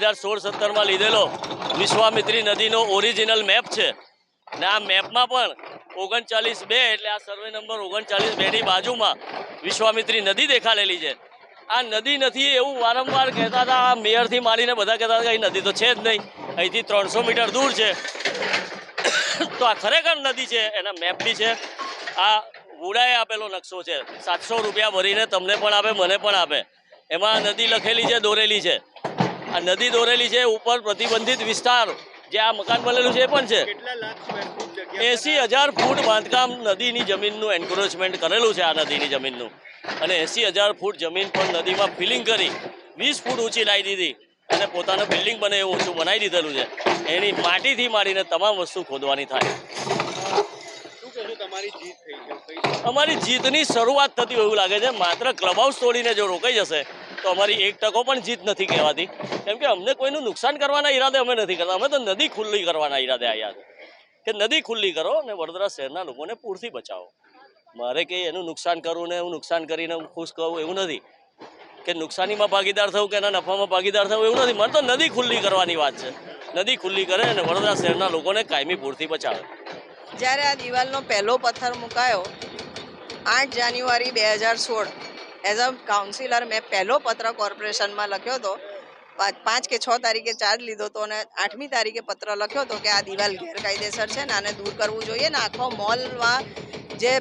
2016-17 લીધેલો વિશ્વામિત્રી નદીનો original map છે ને આ મેપમાં પણ 39-2 એટલે આ સર્વે નંબર 39-2ની બાજુમાં વિશ્વામિત્રી નદી દેખાડેલી છે. આ નદી નથી એવું વારંવાર કહેતા હતા. આ મેયરથી માંડીને બધા કહેતા હતા કે અહીં નદી તો છે જ નહીં, અહીંથી 300 મીટર દૂર છે. તો આ ખરેખર નદી છે, એના મેપ બી છે. આ વુડાએ આપેલો નકશો છે, 700 રૂપિયા ભરીને તમને પણ આપે, મને પણ આપે. એમાં નદી લખેલી છે, દોરેલી છે. આ નદી દોરેલી છે. ઉપર પ્રતિબંધિત વિસ્તાર જે આ મકાન બનેલું છે એ પણ છે. 80,000 ફૂટ બાંધકામ નદીની જમીનનું એન્ક્રોચમેન્ટ કરેલું છે આ નદીની જમીનનું. અને 80,000 ફૂટ જમીન પણ નદીમાં ફિલિંગ કરી 20 ફૂટ ઊંચી લાવી દીધી અને પોતાનું બિલ્ડિંગ બને એવું ઊંચું બનાવી દીધેલું છે. એની માટીથી માંડીને તમામ વસ્તુ ખોદવાની થાય. અમારી જીતની શરૂઆત થતી એવું લાગે છે. માત્ર ક્લબ હાઉસ તોડીને જો રોકાઈ જશે તો અમારી 1% પણ જીત નથી કહેવાતી. કેમ કે અમને કોઈનું નુકસાન કરવાના ઈરાદે અમે નથી કરતા. અમે તો નદી ખુલ્લી કરવાના ઈરાદે આવ્યા છે કે નદી ખુલ્લી કરો અને વડોદરા શહેરના લોકોને પૂરથી બચાવો. મારે કંઈ એનું નુકસાન કરવું ને હું નુકસાન કરીને હું ખુશ કહું એવું નથી, કે નુકસાનીમાં ભાગીદાર થવું કે એના નફામાં ભાગીદાર થવું એવું નથી. મારે તો નદી ખુલ્લી કરવાની વાત છે. નદી ખુલ્લી કરે અને વડોદરા શહેરના લોકોને કાયમી પૂરથી બચાવે. જ્યારે આ દિવાલનો પહેલો પથ્થર મુકાયો 8 જાન્યુઆરી 2016 એઝ અ કાઉન્સિલર મેં પહેલો પત્ર કોર્પોરેશનમાં લખ્યો હતો. 5 કે 6 તારીખે ચાર્જ લીધો હતો અને 8મી તારીખે પત્ર લખ્યો હતો કે આ દિવાલ ગેરકાયદેસર છે ને આને દૂર કરવું જોઈએ ને આખો મોલમાં જે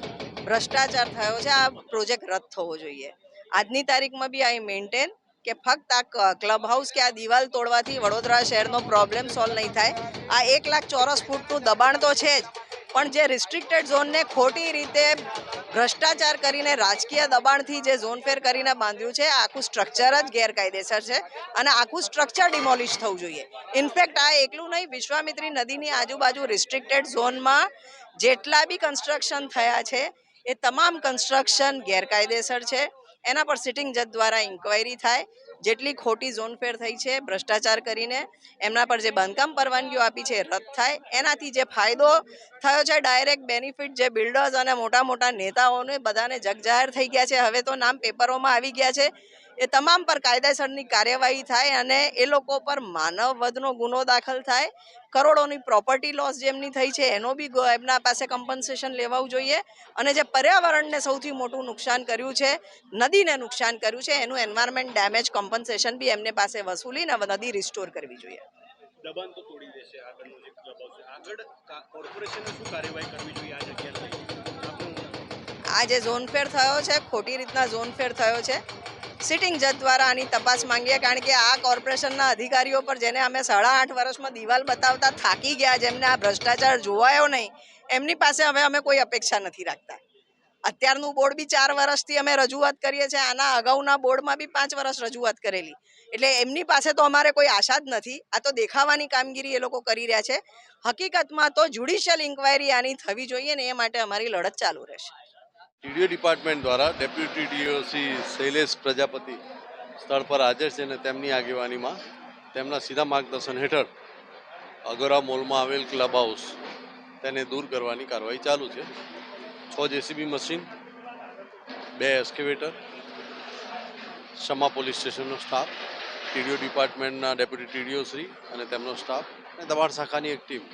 ભ્રષ્ટાચાર થયો છે આ પ્રોજેક્ટ રદ થવો જોઈએ. આજની તારીખમાં બી આઈ મેન્ટેન કે ફક્ત આ ક્લબ હાઉસ કે આ દિવાલ તોડવાથી વડોદરા શહેરનો પ્રોબ્લેમ સોલ્વ નહીં થાય. આ 1 લાખ ચોરસ ફૂટનું દબાણ તો છે જ, પણ જે રિસ્ટ્રિક્ટેડ ઝોનને ખોટી રીતે ભ્રષ્ટાચાર કરીને રાજકીય દબાણથી જે ઝોન ફેર કરીને બાંધ્યું છે આખું સ્ટ્રક્ચર જ ગેરકાયદેસર છે અને આખું સ્ટ્રક્ચર ડિમોલિશ થવું જોઈએ. ઇનફેક્ટ આ એકલું નહીં, વિશ્વામિત્રી નદીની આજુબાજુ રિસ્ટ્રિક્ટેડ ઝોનમાં જેટલા બી કન્સ્ટ્રક્શન થયા છે એ તમામ કન્સ્ટ્રક્શન ગેરકાયદેસર છે. એના પર સિટિંગ જજ દ્વારા ઇન્ક્વાયરી થાય. જેટલી ખોટી ઝોન ફેર થઈ છે ભ્રષ્ટાચાર કરીને એમના પર જે બાંધકામ પરવાનગીઓ આપી છે રદ થાય. એનાથી જે ફાયદો થયો છે ડાયરેક્ટ બેનિફિટ જે બિલ્ડર્સ અને મોટા મોટા નેતાઓને બધાને જગજાહેર થઈ ગયા છે, હવે તો નામ પેપરોમાં આવી ગયા છે. એ તમામ પર કાયદેસરની કાર્યવાહી થાય અને એ લોકો પર માનવ વધનો ગુનો દાખલ થાય. કરોડોની પ્રોપર્ટી લોસ જેમની થઈ છે એનો બી એમના પાસે કમ્પન્સેશન લેવાવું જોઈએ. અને જે પર્યાવરણને સૌથી મોટું નુકસાન કર્યું છે, નદીને નુકસાન કર્યું છે, એનું એન્વાયરમેન્ટ ડેમેજ કમ્પન્સેશન બી એમને પાસે વસૂલીને નદી રિસ્ટોર કરવી જોઈએ. દબાણ તો તોડી દેશે આગળનો જે ક્લબ હાઉસ છે, આગળ કોર્પોરેશને શું કાર્યવાહી કરવી જોઈએ આ જગ્યા? આ જે ઝોન ફેર થયો છે, ખોટી રીતના ઝોન ફેર થયો છે, સિટિંગ જજ દ્વારા આની તપાસ માંગીએ. કારણ કે આ કોર્પોરેશનના અધિકારીઓ પર જેને અમે 8.5 વર્ષમાં દિવાલ બતાવતા થાકી ગયા, જેમને આ ભ્રષ્ટાચાર જોવાયો નહીં, એમની પાસે હવે અમે કોઈ અપેક્ષા નથી રાખતા. અત્યારનું બોર્ડ બી 4 વર્ષથી અમે રજૂઆત કરીએ છીએ, આના અગાઉના બોર્ડમાં બી 5 વર્ષ રજૂઆત કરેલી. એટલે એમની પાસે તો અમારે કોઈ આશા જ નથી. આ તો દેખાવાની કામગીરી એ લોકો કરી રહ્યા છે. હકીકતમાં તો જ્યુડિશિયલ ઇન્ક્વાયરી આની થવી જોઈએ ને એ માટે અમારી લડત ચાલુ રહેશે. ટીડીઓ ડિપાર્ટમેન્ટ દ્વારા ડેપ્યુટી ડીઓ શ્રી શૈલેષ પ્રજાપતિ સ્થળ પર હાજર છે અને તેમની આગેવાનીમાં તેમના સીધા માર્ગદર્શન હેઠળ અગોરા મોલમાં આવેલ ક્લબ હાઉસ તેને દૂર કરવાની કાર્યવાહી ચાલુ છે. 6 JCB machine, 2 excavator, Sama police સ્ટેશનનો સ્ટાફ, ટીડીઓ ડિપાર્ટમેન્ટના ડેપ્યુટી ટીડીઓ શ્રી અને તેમનો સ્ટાફ અને દબાણ શાખાની એક ટીમ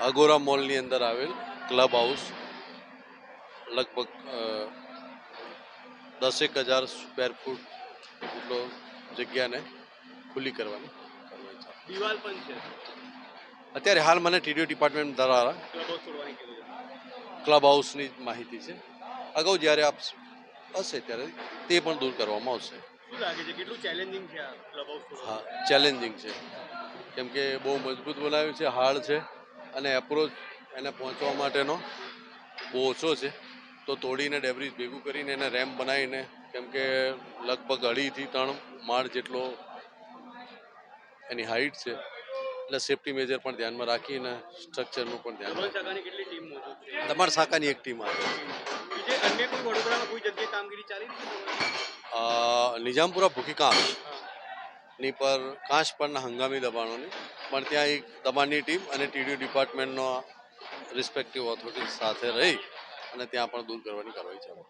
અગોરા મોલની અંદર આવેલ ક્લબ હાઉસ લગભગ 10,000 સ્ક્વેર ફૂટ જેટલો જગ્યાને ખુલ્લી કરવાની દિવાલ પણ છે. અત્યારે હાલ મને ટીડીઓ ડિપાર્ટમેન્ટ દ્વારા ક્લબ હાઉસની માહિતી છે. અગાઉ જ્યારે આપ હશે ત્યારે તે પણ દૂર કરવામાં આવશે. શું લાગે છે કેટલું ચેલેન્જિંગ છે આ ક્લબ હાઉસ? હા, ચેલેન્જિંગ છે, કેમ કે બહુ મજબૂત બનાવ્યું છે, હાર્ડ છે અને એપ્રોચ એને પહોંચવા માટેનો બહુ ઓછો છે. તો તોડીને ડેબ્રીજ ભેગું કરીને એને રેમ્પ બનાવીને, કેમ કે લગભગ 2.5 થી 3 માળ જેટલો એની હાઇટ છે, એટલે સેફ્ટી મેજર પણ ધ્યાનમાં રાખીને સ્ટ્રક્ચરનું પણ ધ્યાન રાખીને. કેટલી ટીમ મોજૂદ છે? દબાણ શાખાની એક ટીમ આવે. અન્ય કોઈ વડોદરામાં કોઈ જગ્યાએ કામગીરી ચાલી રહી છે તમારી? નિજામપુરા ભૂખી કાંસ ની પર કાંસ પરના હંગામી દબાણોની પણ ત્યાં એક દબાણની ટીમ અને ટીડીયુ ડિપાર્ટમેન્ટનો રિસ્પેક્ટિવ ઓથોરિટી સાથે રહી અને ત્યાં પણ દૂર કરવાની કાર્યવાહી ચાલુ.